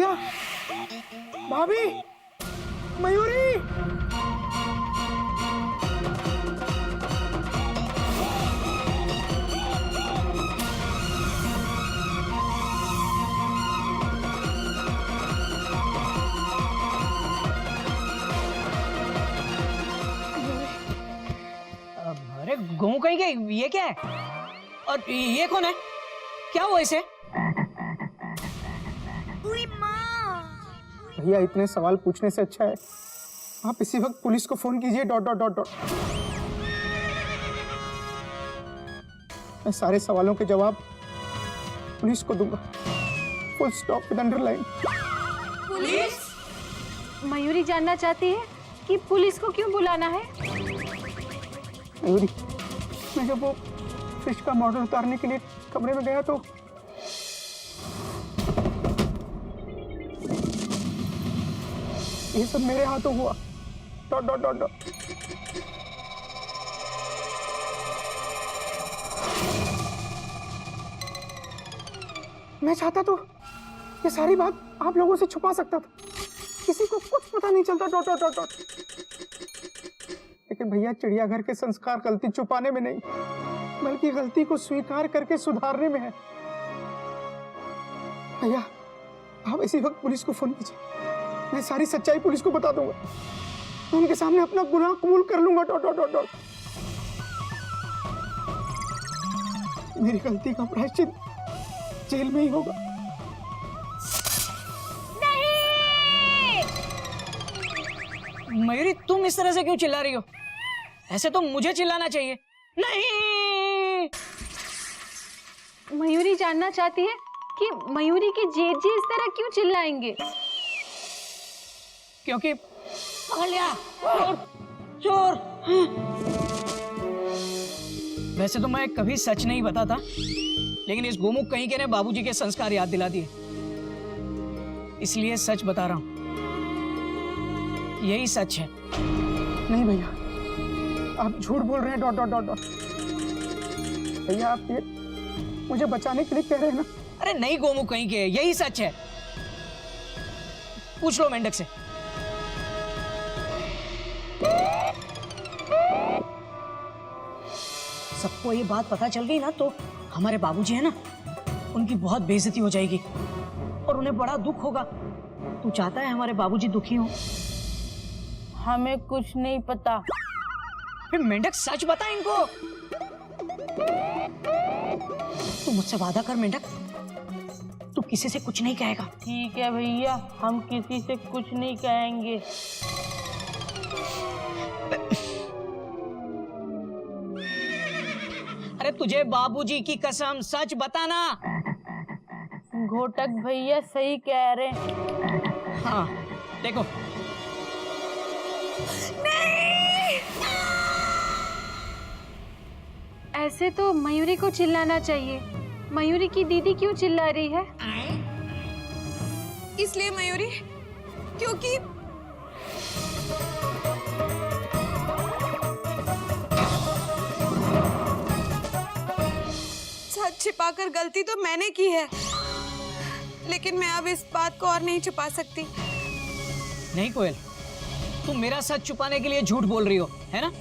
भैया, भाभी, मयूरी। अरे गोमू कहीं गई? ये क्या है? और ये कौन है? क्या हुआ इसे? भैया इतने सवाल पूछने से अच्छा है आप इसी वक्त पुलिस को फोन कीजिए। ... मैं सारे सवालों के जवाब पुलिस को दूंगा। Full stop with underline. Police? Mayuri जानना चाहती है कि पुलिस को क्यों बुलाना है। मयूरी, मैं जब वो फिश का मॉडल उतारने के लिए कमरे में गया तो ये सब मेरे हाथों हुआ। ... मैं चाहता तो ये सारी बात आप लोगों से छुपा सकता था, किसी को कुछ पता नहीं चलता ... लेकिन भैया चिड़ियाघर के संस्कार गलती छुपाने में नहीं बल्कि गलती को स्वीकार करके सुधारने में है। भैया आप इसी वक्त पुलिस को फोन कीजिए। मैं सारी सच्चाई पुलिस को बता दूंगा। मैं उनके सामने अपना गुनाह कबूल कर लूंगा ... मेरी गलती का प्रायश्चित जेल में ही होगा। नहीं! मयूरी तुम इस तरह से क्यों चिल्ला रही हो? ऐसे तो मुझे चिल्लाना चाहिए। नहीं! मयूरी जानना चाहती है कि मयूरी के जेठ जी इस तरह क्यों चिल्लाएंगे। क्योंकि पकड़ लिया चोर, चोर। वैसे तो मैं कभी सच नहीं बताता, लेकिन इस गोमुख कहीं के ने बाबूजी के संस्कार याद दिला दिए, इसलिए सच बता रहा हूं। यही सच है। नहीं भैया आप झूठ बोल रहे हैं ... भैया आप ये मुझे बचाने के लिए कह रहे हैं ना। अरे नहीं गोमुख कहीं के, यही सच है। पूछ लो मेंढक से। सबको ये बात पता चल गई ना तो हमारे बाबूजी है ना, उनकी बहुत बेइज्जती हो जाएगी और उन्हें बड़ा दुख होगा। तू चाहता है हमारे बाबूजी दुखी हो? हमें कुछ नहीं पता। फिर मेंढक सच बता इनको। तू मुझसे वादा कर मेंढक, तू किसी से कुछ नहीं कहेगा। ठीक है भैया, हम किसी से कुछ नहीं कहेंगे। अरे तुझे बाबूजी की कसम सच बताना। घोटक भैया सही कह रहे हैं। हाँ देखो। नहीं! ऐसे तो मयूरी को चिल्लाना चाहिए। मयूरी की दीदी क्यों चिल्ला रही है? इसलिए मयूरी, क्योंकि सच छिपाकर गलती तो मैंने की है, लेकिन मैं अब इस बात को और नहीं छुपा सकती। नहीं कोयल, तुम मेरा सच छुपाने के लिए झूठ बोल रही हो, है ना?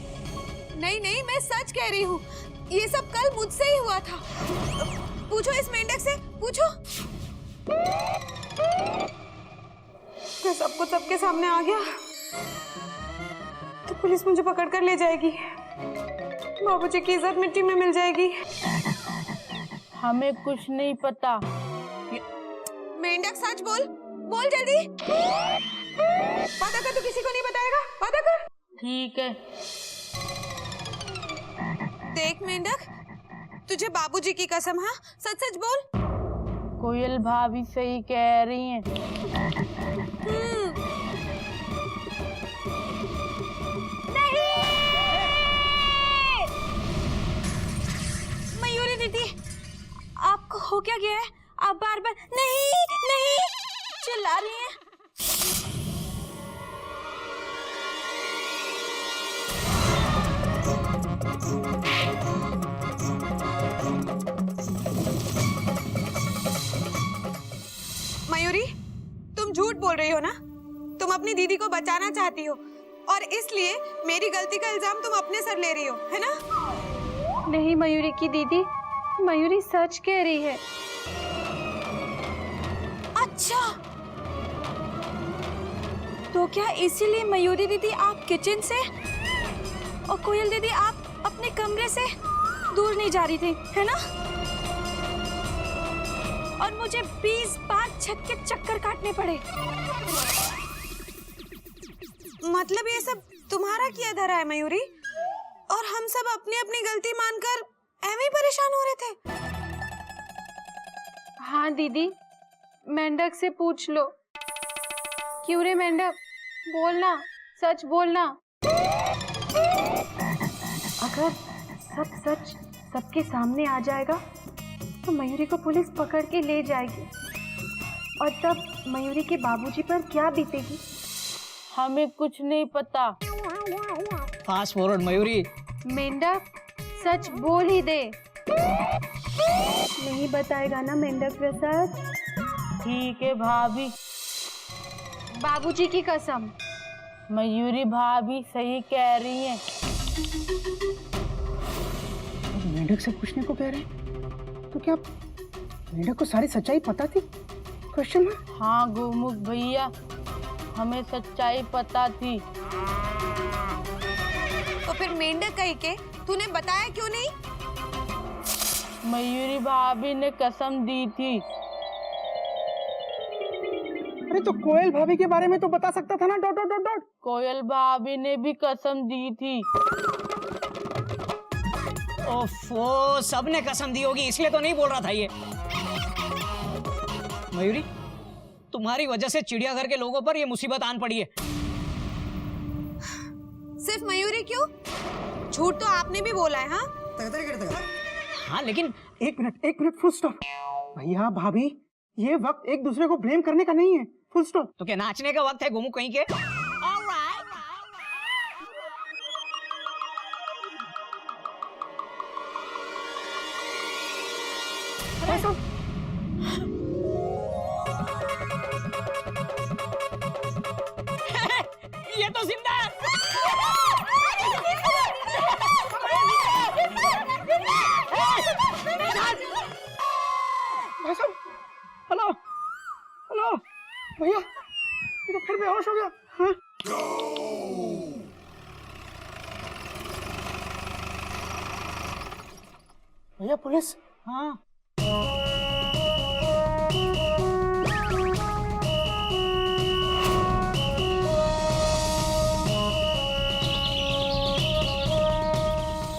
नहीं नहीं, मैं सच कह रही हूँ। ये सब कल मुझसे ही हुआ था। पूछो इस मेंढक से, पूछो। मैं सबको सबके सामने आ गया तो पुलिस मुझे पकड़ कर ले जाएगी, बाबूजी की इज्जत मिट्टी में मिल जाएगी। हमें कुछ नहीं पता। मेंढक सच बोल, बोल जल्दी। वादा कर, तू किसी को नहीं बताएगा, वादा कर। ठीक है। देख मेंढक, तुझे बाबूजी की कसम, हाँ सच सच बोल। कोयल भाभी सही कह रही हैं। नहीं! मयूरी दीदी, आपको हो क्या गया है? आप बार बार नहीं नहीं चिल्ला रही हैं। मयूरी, तुम को बचाना चाहती हो और इसलिए मेरी गलती का इल्जाम तुम अपने सर ले रही हो, है ना? नहीं मयूरी की दीदी, मयूरी सच कह रही है। अच्छा, तो क्या इसीलिए मयूरी दीदी आप किचन से और कोयल दीदी आप अपने कमरे से दूर नहीं जा रही थी, है ना? और मुझे 20 बार छत के चक्कर काटने पड़े। मतलब ये सब तुम्हारा किया धरा है मयूरी, और हम सब अपनी अपनी गलती मानकर ऐਵੇਂ ही परेशान हो रहे थे। हाँ दीदी, मेंढक से पूछ लो। क्यों रे मेंढक, बोलना, सच बोलना। अगर सब सच सबके सामने आ जाएगा तो मयूरी को पुलिस पकड़ के ले जाएगी, और तब मयूरी के बाबूजी पर क्या बीतेगी हमें कुछ नहीं पता। Fast forward Mayuri. मेंढक सच बोल ही दे। नहीं बताएगा ना मेंढक प्रसाद? ठीक है भाभी। बाबूजी की कसम। मयूरी भाभी सही कह रही हैं। मेंढक से पूछने को कह रहे हैं, तो क्या मेंढक को सारी सच्चाई पता थी? Question mark. हाँ गोमुख भैया, हमें सच्चाई पता थी। तो फिर मेंढक कही के तूने बताया क्यों नहीं? मयूरी भाभी ने कसम दी थी। अरे तो कोयल भाभी के बारे में तो बता सकता था ना। Dot dot dot dot. Koyal भाभी ने भी कसम दी थी। ओफो, सबने कसम दी होगी, इसलिए तो नहीं बोल रहा था ये। मयूरी, तुम्हारी वजह से चिड़ियाघर के लोगों पर ये मुसीबत आन पड़ी है। सिर्फ मयूरी क्यों? झूठ तो आपने भी बोला है। हाँ हाँ लेकिन एक मिनट, फुल स्टॉप। भैया भाभी, ये वक्त एक दूसरे को ब्लेम करने का नहीं है। Full stop. तो क्या नाचने का वक्त है गोमुख कहीं के? ये तो जिंदा है। भाई साहब, हेलो हेलो भैया, ये तो फिर बेहोश हो गया। हाँ? भैया पुलिस। हाँ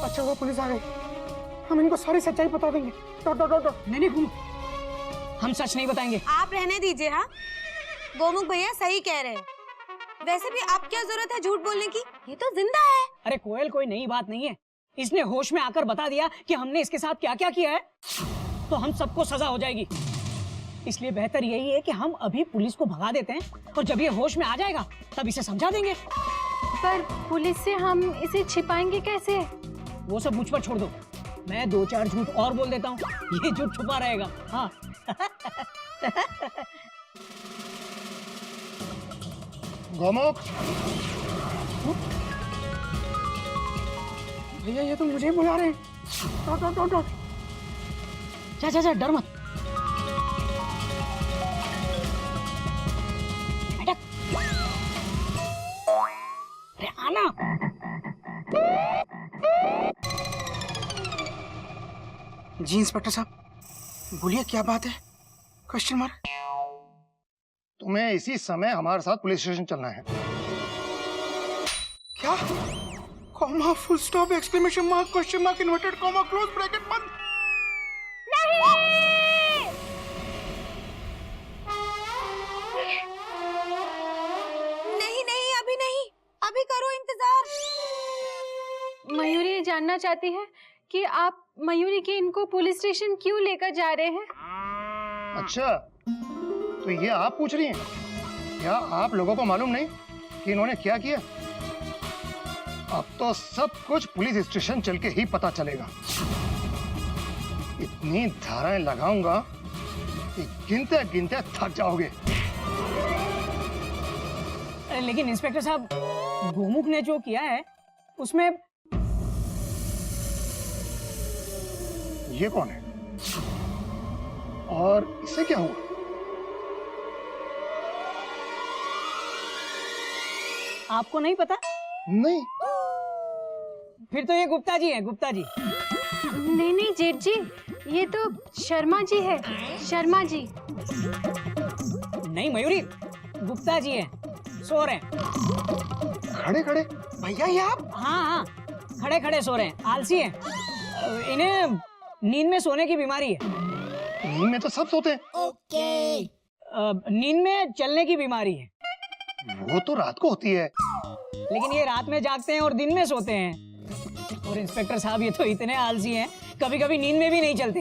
अच्छा वो पुलिस आ गई, हम इनको सारी सच्चाई बता देंगे। Dot dot dot dot. नहीं घूम, हम सच नहीं बताएंगे। आप रहने दीजिए। हाँ, गोमुख भैया सही कह रहे हैं। वैसे भी आप क्या जरूरत है झूठ बोलने की, ये तो जिंदा है। अरे कोयल, कोई नई बात नहीं है। इसने होश में आकर बता दिया कि हमने इसके साथ क्या क्या किया है, तो हम सबको सजा हो जाएगी। इसलिए बेहतर यही है कि हम अभी पुलिस को भगा देते हैं, और जब ये होश में आ जाएगा तब इसे समझा देंगे। पर पुलिस से हम इसे छिपाएंगे कैसे? वो सब मुझ पर छोड़ दो, मैं 2-4 झूठ और बोल देता हूँ, ये झूठ छुपा रहेगा। हाँ गोमुख, भैया ये तो मुझे बुला रहे हैं। Dot dot dot dot. जा डर मत। अटक। अरे आना। जी इंस्पेक्टर साहब, बोलिए क्या बात है? Question mark. तुम्हें इसी समय हमारे साथ पुलिस स्टेशन चलना है। क्या? Comma, full stop, exclamation mark, question mark, inverted comma, close bracket बंद। नहीं नहीं, अभी नहीं, अभी करो इंतजार। मयूरी ये जानना चाहती है कि आप मयूरी के इनको पुलिस स्टेशन क्यों लेकर जा रहे हैं? अच्छा, तो ये आप पूछ रही हैं? क्या आप लोगों को मालूम नहीं कि इन्होंने क्या किया? अब तो सब कुछ पुलिस स्टेशन चल के ही पता चलेगा। इतनी धाराएं लगाऊंगा कि गिनते गिनते थक जाओगे। अरे लेकिन इंस्पेक्टर साहब, गोमुख ने जो किया है उसमें ये कौन है और इससे क्या हुआ? आपको नहीं पता? नहीं। फिर तो ये गुप्ता जी हैं, गुप्ता जी। नहीं नहीं जेठ जी, ये तो शर्मा जी है, शर्मा जी। नहीं मयूरी, गुप्ता जी हैं, सो रहे हैं। खड़े खड़े भैया ये आप? हाँ हाँ, खड़े खड़े सो रहे हैं, आलसी हैं। इन्हें नींद में सोने की बीमारी है। नींद में तो सब सोते हैं। नींद में चलने की बीमारी है, वो तो रात को होती है। लेकिन ये रात में जागते हैं और दिन में सोते हैं। और इंस्पेक्टर साहब ये तो इतने आलसी हैं, कभी कभी नींद में भी नहीं चलते।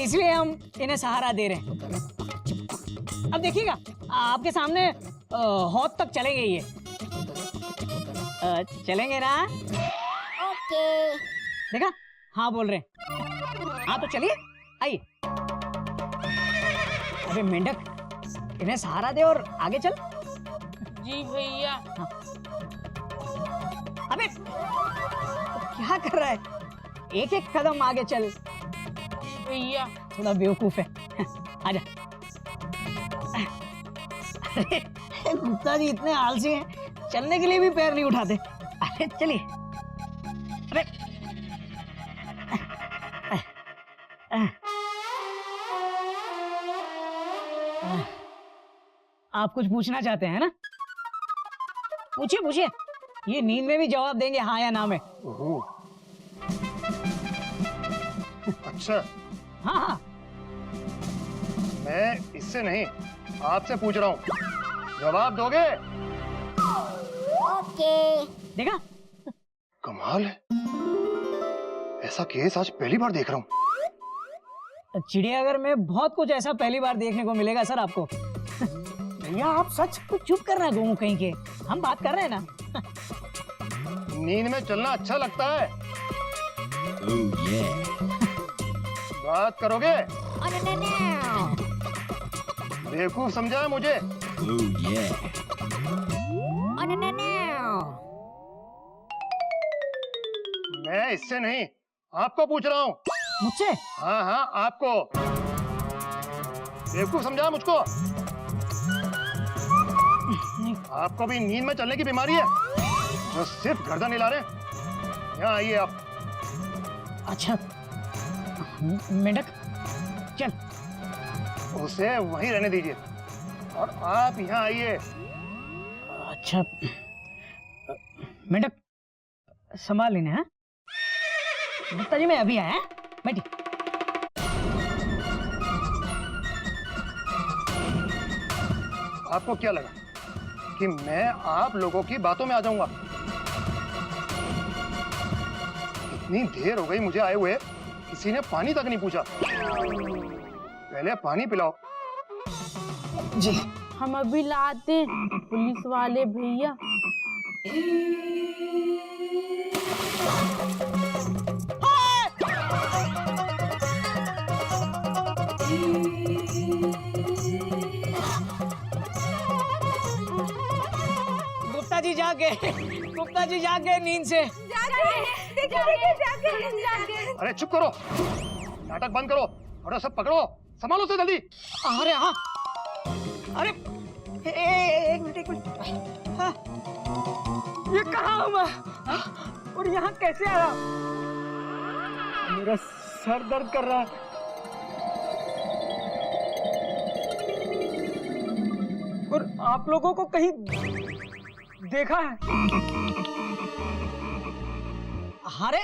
इसलिए हम इन्हें सहारा दे रहे हैं। अब देखिएगा, आपके सामने हौद तक चलेंगे ये। चलेंगे ना? ओके। देखा, हाँ बोल रहे हैं। हाँ तो चलिए, आइए। अबे मेंढक, इन्हें सहारा दे और आगे चल। जी भैया। हाँ। अबे क्या कर रहा है? एक एक कदम आगे चल। भैया थोड़ा बेवकूफ है। आजा। अरे गुप्ता जी इतने आलसी हैं, चलने के लिए भी पैर नहीं उठाते। अरे चलिए। अरे आप कुछ पूछना चाहते हैं ना? पूछिए पूछिए, ये नींद में भी जवाब देंगे हाँ या ना में। ओहो। अच्छा, हाँ हाँ। मैं इससे नहीं, आपसे पूछ रहा हूँ, जवाब दोगे? देखा, कमाल है, ऐसा केस आज पहली बार देख रहा हूँ। चिड़ियाघर में बहुत कुछ ऐसा पहली बार देखने को मिलेगा सर आपको। भैया आप सच तो चुप कर रहे हैं, गोमू कहीं के, हम बात कर रहे हैं ना। नींद में चलना अच्छा लगता है। बात करोगे? बेवकूफ समझा है मुझे? मैं इससे नहीं, आपको पूछ रहा हूँ। मुझसे? हाँ हाँ, आपको। बेवकूफ समझा मुझको? आपको भी नींद में चलने की बीमारी है जो सिर्फ गर्दन हिला रहे हैं। यहाँ आइए आप। अच्छा मेंढक, चल। उसे वहीं रहने दीजिए और आप यहाँ आइए। अच्छा मेंढक, संभाल लेना है। गुप्ता जी मैं अभी आया, बैठी। आपको क्या लगा कि मैं आप लोगों की बातों में आ जाऊंगा? इतनी देर हो गई मुझे आए हुए, किसी ने पानी तक नहीं पूछा। पहले पानी पिलाओ। जी। हम अभी लाते पुलिस वाले भैया। गुप्ता जी जागे, गुप्ता जी जागे नींद से। अरे चुप करो, नाटक बंद करो और सब पकड़ो, संभालो से जल्दी। अरे हाँ, अरे एक मिनट एक मिनट। हाँ, ये कहाँ हूँ मैं? हाँ? और यहाँ कैसे आया? मेरा सर दर्द कर रहा है। और आप लोगों को कहीं देखा है? अरे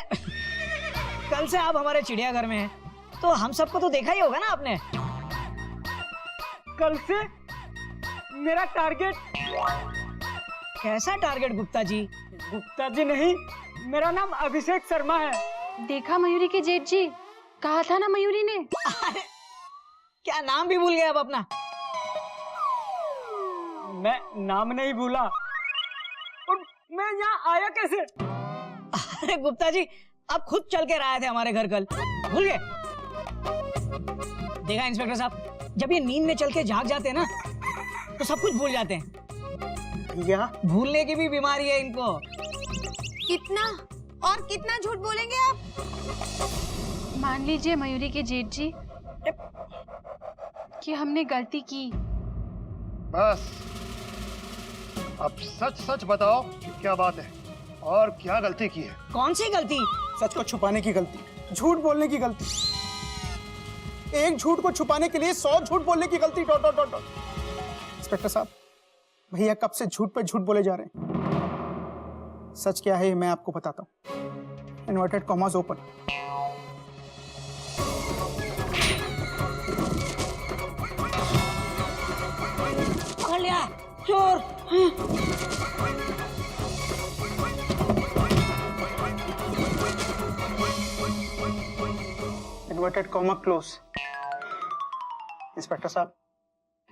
कल से आप हमारे चिड़ियाघर में हैं, तो हम सबको तो देखा ही होगा ना आपने। कल से मेरा टारगेट? कैसा टारगेट गुप्ता जी? गुप्ता जी नहीं, मेरा नाम अभिषेक शर्मा है। देखा मयूरी के जेठ जी, कहा था ना मयूरी ने। अरे क्या नाम भी भूल गए अब अपना? मैं नाम नहीं भूला, और मैं यहाँ आया कैसे? अरे गुप्ता जी, आप खुद चल के आए थे हमारे घर कल, भूल गए? देखा इंस्पेक्टर साहब, जब ये नींद में चल के जाग जाते हैं ना, तो सब कुछ भूल जाते हैं। भैया भूलने की भी बीमारी है इनको। कितना और कितना झूठ बोलेंगे आप? मान लीजिए मयूरी के जेठ जी कि हमने गलती की। बस अब सच सच बताओ कि क्या बात है और क्या गलती की है। कौन सी गलती? सच को छुपाने की गलती, झूठ बोलने की गलती, एक झूठ को छुपाने के लिए 100 झूठ बोलने की गलती। Dot dot dot dot. Inspector साहब, भैया कब से झूठ पे झूठ बोले जा रहे हैं। सच क्या है ये मैं आपको बताता हूँ। Inverted commas open. पकड़ लिया चोर। Inverted comma close. इंस्पेक्टर साहब,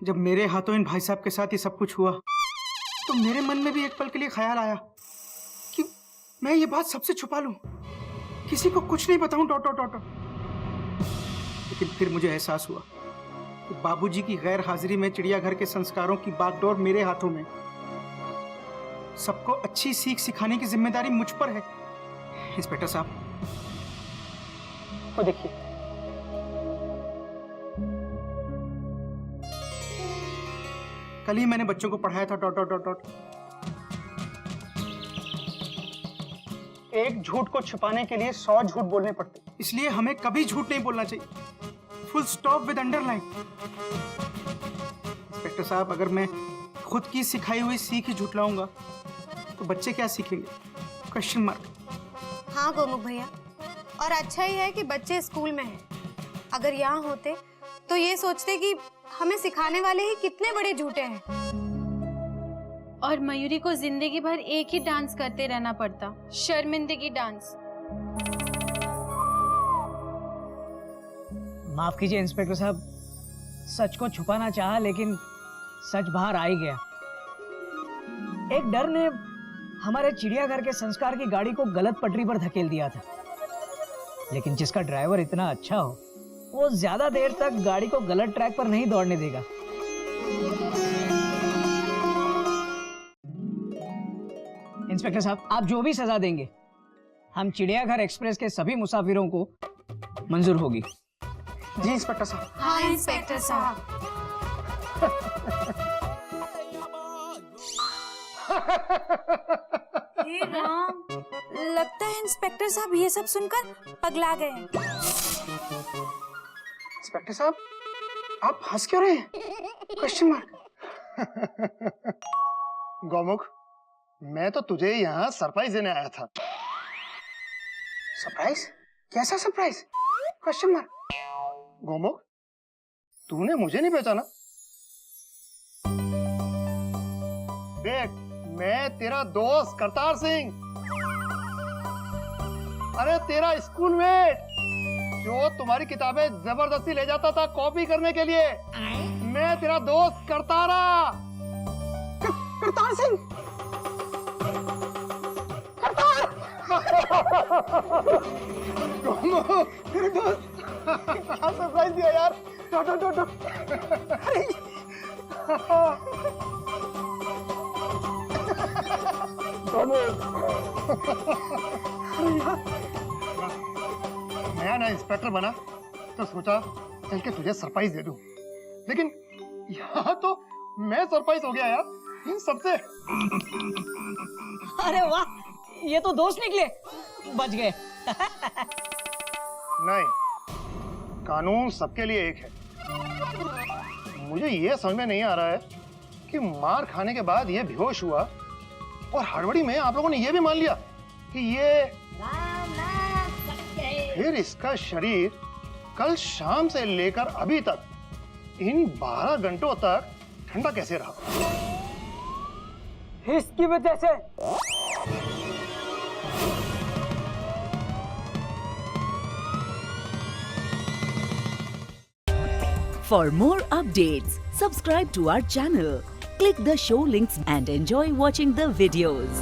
जब मेरे हाथों इन भाई साहब के साथ ये सब कुछ हुआ तो मेरे मन में भी एक पल के लिए ख्याल आया कि मैं ये बात सबसे छुपा लूं, किसी को कुछ नहीं बताऊं। Dot dot dot. लेकिन फिर मुझे एहसास हुआ कि बाबूजी की गैर हाजिरी में चिड़ियाघर के संस्कारों की बागडोर मेरे हाथों में। सबको अच्छी सीख सिखाने की जिम्मेदारी मुझ पर है। इंस्पेक्टर साहब, वो देखिए, कल ही मैंने बच्चों को पढ़ाया था। Dot dot dot dot. एक झूठ को छुपाने के लिए 100 झूठ बोलने पड़ते, इसलिए हमें कभी झूठ नहीं बोलना चाहिए। Full stop with underline. Inspector साहब, अगर मैं खुद की सिखाई हुई सीख ही झूठलाऊंगा तो बच्चे क्या सीखेंगे? Question mark. हाँ गोमुख भैया, और अच्छा ही है कि बच्चे स्कूल में हैं। अगर यहाँ होते तो ये सोचते कि हमें सिखाने वाले ही कितने बड़े झूठे हैं। और मयूरी को जिंदगी भर एक ही डांस करते रहना पड़ता, शर्मिंदगी डांस। माफ कीजिए इंस्पेक्टर साहब, सच को छुपाना चाहा लेकिन सच बाहर आ ही गया। एक डर ने हमारे चिड़ियाघर के संस्कार की गाड़ी को गलत पटरी पर धकेल दिया था। लेकिन जिसका ड्राइवर इतना अच्छा हो वो ज्यादा देर तक गाड़ी को गलत ट्रैक पर नहीं दौड़ने देगा। इंस्पेक्टर साहब, आप जो भी सजा देंगे हम चिड़ियाघर एक्सप्रेस के सभी मुसाफिरों को मंजूर होगी। जी इंस्पेक्टर साहब। हाँ इंस्पेक्टर साहब। हे राम, लगता है इंस्पेक्टर साहब ये सब सुनकर पगला गए। इंस्पेक्टर साहब, आप हंस क्यों रहे हैं? Question mark. गौमुख, मैं तो तुझे यहाँ सरप्राइज देने आया था। सरप्राइज? कैसा सरप्राइज? Question mark. गौमुख, तूने मुझे नहीं पहचाना? देख, मैं तेरा दोस्त करतार सिंह। अरे तेरा स्कूलमेट जो तुम्हारी किताबें जबरदस्ती ले जाता था कॉपी करने के लिए। मैं तेरा दोस्त करतारा। करतार सिंह। करतार। मेरे दोस्त, क्या सरप्राइज दिया यार। Dot dot dot dot. अरे नया नया इंस्पेक्टर बना तो सोचा चल के तुझे सरप्राइज दे दूं, लेकिन यहाँ तो मैं सरप्राइज हो गया यार इन सबसे। अरे वाह, ये तो दोस्त निकले, बच गए। नहीं, कानून सबके लिए एक है। मुझे ये समझ में नहीं आ रहा है कि मार खाने के बाद ये बेहोश हुआ और हड़बड़ी में आप लोगों ने ये भी मान लिया कि ये, फिर इसका शरीर कल शाम से लेकर अभी तक इन 12 घंटों तक ठंडा कैसे रहा? इसकी वजह से। For more updates, subscribe to our channel, click the show links and enjoy watching the videos.